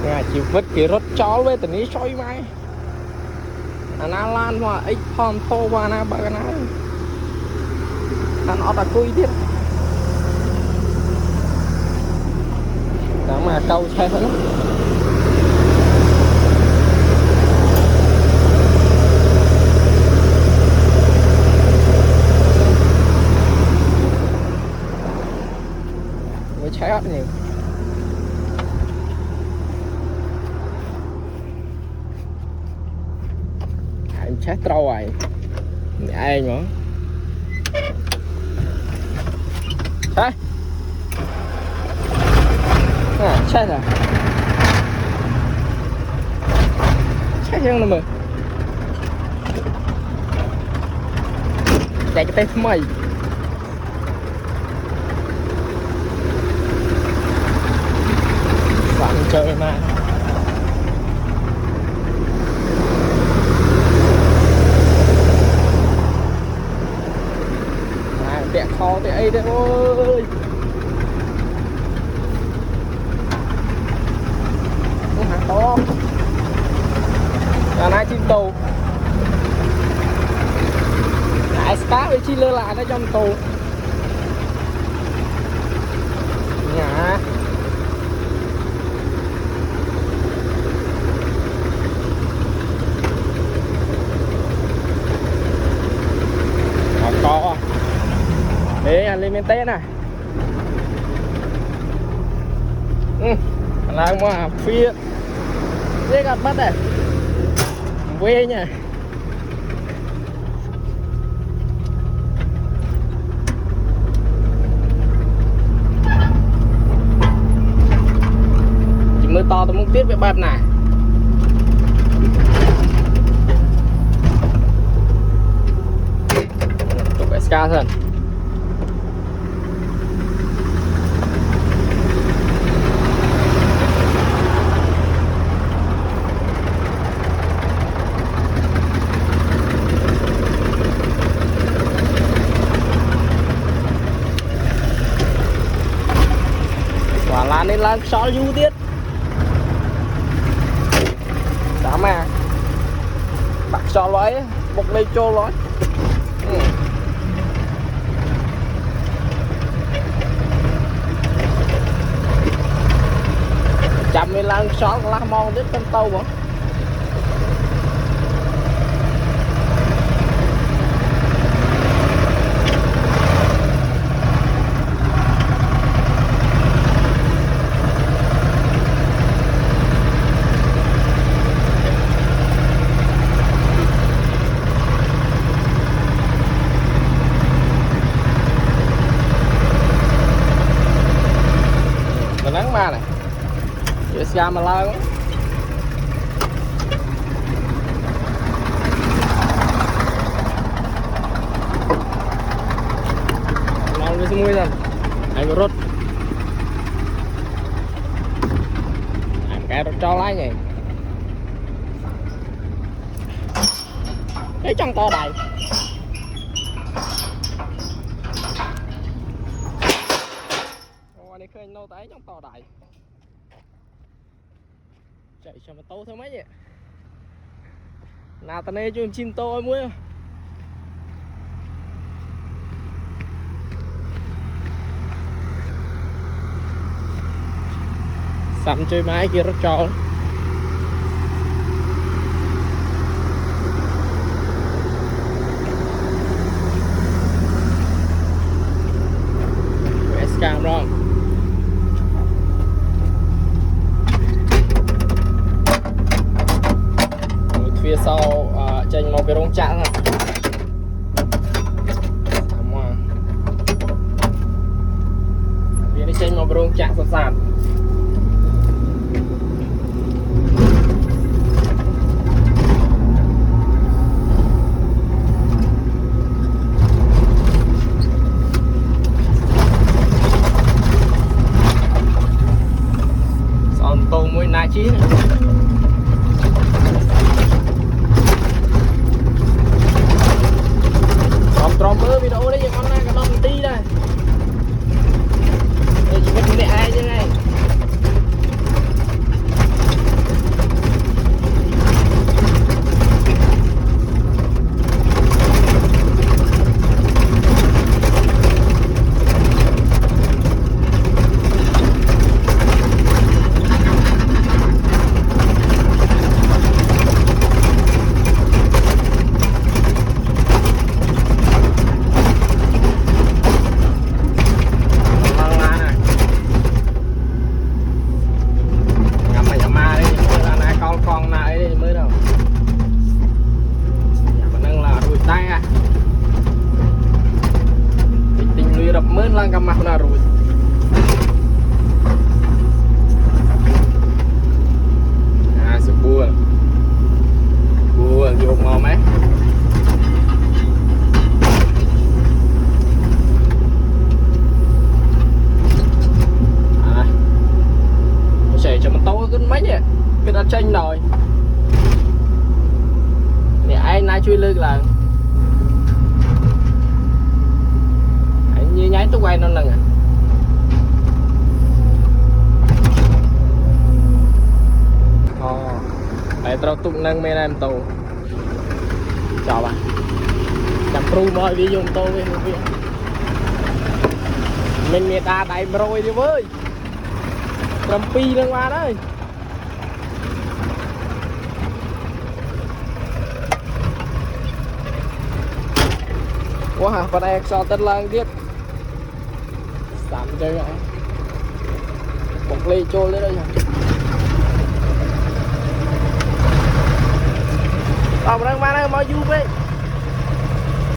nhà chỉ vứt cái rốt chó với tận ní soi mai anh lan mà ít phong to qua na ba cái nào anh ở tại cùi tiếp đó mà câu xe hết với trái hết nhiều anh chết trâu rồi ai nữa đây chết rồi chết chân là mày chạy cái tay mày bạn chơi mà tẹt kho tẹt ấy đấy ơi không hả to là nãy chim tù lại cá với chi lơ là nó trong tù nhà to đấy anh lên tên này là mà phía dễ gặp bắt này quê nha chỉ mưa to tôi muốn tiếp với bắp này chụp SK thôi là nên là xóa du tiết đã mà đặt xóa lói bọc lên cho lói chậm nên là xóa lá mong tiếp con tàu bỏ nắng ma này giờ xa mà lao lắm mau đi semua rồi anh có rốt anh cái rốt cho lái vậy cái trong to đầy này khơi nô tái trong to đại chạy cho mà tô thôi mấy vậy nào ta nê cho chim tô muối sắm chơi máy kia rất tròn SK rồi phía sau chênh một cái rong chạm này phía đi chênh một cái rong chạm sẵn sàng son tôm với nai chí này. Tròn mơ video đấy giờ con này cái đòn tí đây đây chỉ có mẹ ai chứ này mấy nhỉ cái đã tranh rồi nè anh nay chui lưng là anh như nháy tôi quay nó lần à để tao tụng nâng men em tàu chào bạn chăm pru mọi đi dùng tàu với mình người ta đẩy rồi đi với làm pi lên qua đấy wow và đây so tên lang tiếp giảm chơi vậy một ly trôi lên đây rồi tao đang mang đây mà du về